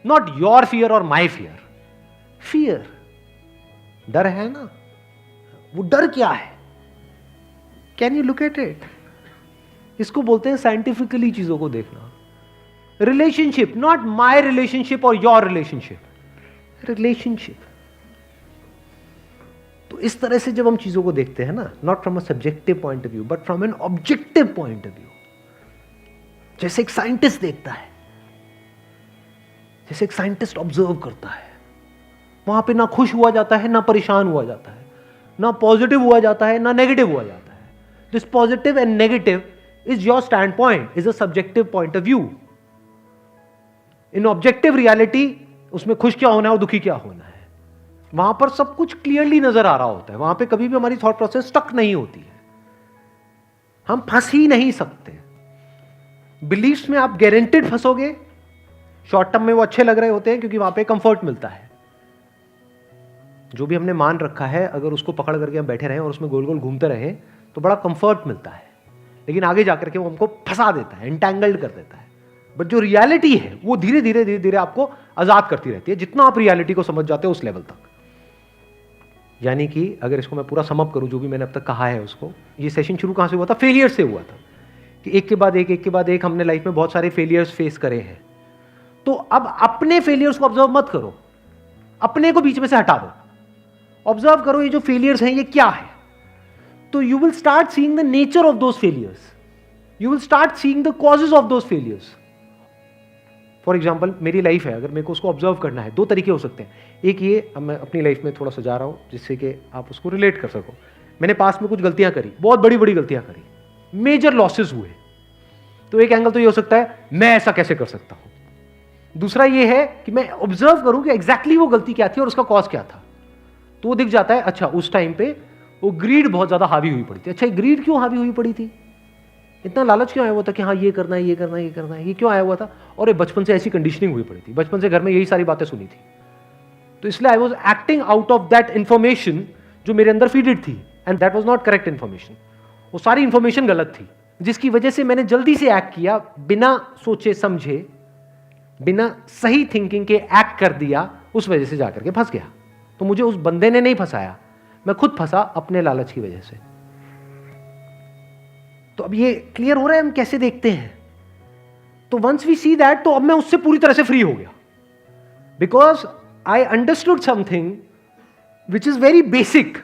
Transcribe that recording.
Not your fear और my fear. Fear, डर है ना, वो डर क्या है? Can you look at it? इसको बोलते हैं साइंटिफिकली चीजों को देखना. रिलेशनशिप, नॉट माई रिलेशनशिप और योर रिलेशनशिप, रिलेशनशिप. तो इस तरह से जब हम चीजों को देखते हैं ना, not from a subjective point of view but from an objective point of view, जैसे एक साइंटिस्ट देखता है, जैसे एक साइंटिस्ट ऑब्जर्व करता है, वहां पे ना खुश हुआ जाता है, ना परेशान हुआ जाता है, ना पॉजिटिव हुआ जाता है, ना नेगेटिव हुआ जाता है. This positive and negative is your stand point, is a subjective point of view. In objective reality उसमें खुश क्या होना है और दुखी क्या होना है, वहां पर सब कुछ क्लियरली नजर आ रहा होता है. वहां पे कभी भी हमारी थॉट प्रोसेस स्टक नहीं होती है, हम फंस ही नहीं सकते. बिलीफ्स में आप गारंटेड फंसोगे. शॉर्ट टर्म में वो अच्छे लग रहे होते हैं क्योंकि वहां पे कंफर्ट मिलता है. जो भी हमने मान रखा है, अगर उसको पकड़ करके हम बैठे रहें और उसमें गोल गोल घूमते रहें तो बड़ा कंफर्ट मिलता है, लेकिन आगे जाकर के वो हमको फंसा देता है, एंटैंगल्ड कर देता है. बट जो रियलिटी है वो धीरे धीरे धीरे धीरे आपको आजाद करती रहती है, जितना आप रियलिटी को समझ जाते हो उस लेवल तक. यानी कि अगर इसको मैं पूरा समअप करूं, जो भी मैंने अब तक कहा है उसको, ये सेशन शुरू कहां से हुआ था? फेलियर से हुआ था. कि एक के बाद एक हमने लाइफ में बहुत सारे फेलियर्स फेस करे हैं. तो अब अपने फेलियर्स को ऑब्जर्व मत करो, अपने को बीच में से हटा दो. ऑब्जर्व करो ये जो फेलियर्स हैं ये क्या है. तो you will start seeing the nature of those failures, you will start seeing the causes of those failures. For example मेरी लाइफ है, अगर मेरे को उसको ऑब्जर्व करना है, दो तरीके हो सकते हैं. एक ये, अब मैं अपनी लाइफ में थोड़ा सजा रहा हूं जिससे कि आप उसको रिलेट कर सको. मैंने पास में कुछ गलतियां करी, बहुत बड़ी बड़ी गलतियां करी, मेजर लॉसेस हुए. तो एक एंगल तो ये हो सकता है मैं ऐसा कैसे कर सकता हूं. दूसरा ये है कि मैं ऑब्जर्व करूं कि एग्जैक्टली वो गलती क्या थी और उसका कॉज क्या था. तो वो दिख जाता है, अच्छा उस टाइम पे वो ग्रीड बहुत ज्यादा हावी हुई पड़ी थी. अच्छा ग्रीड क्यों हावी हुई पड़ी थी, इतना लालच क्यों आया हुआ था कि हाँ ये करना है, ये करना है, ये करना है, ये क्यों आया हुआ था? और ये बचपन से ऐसी कंडीशनिंग हुई पड़ी थी, बचपन से घर में यही सारी बातें सुनी थी. तो इसलिए I was acting out of that information जो मेरे अंदर फीडेड थी, and that was not correct information. वो सारी इंफॉर्मेशन गलत थी, जिसकी वजह से मैंने जल्दी से एक्ट किया, बिना सोचे समझे, बिना सही थिंकिंग के एक्ट कर दिया. उस वजह से जाकर के फंस गया. तो मुझे उस बंदे ने नहीं फंसाया, मैं खुद फंसा अपने लालच की वजह से. तो अब ये क्लियर हो रहा है हम कैसे देखते हैं. तो वंस वी सी दैट, तो अब मैं उससे पूरी तरह से फ्री हो गया, because I understood something which is very basic.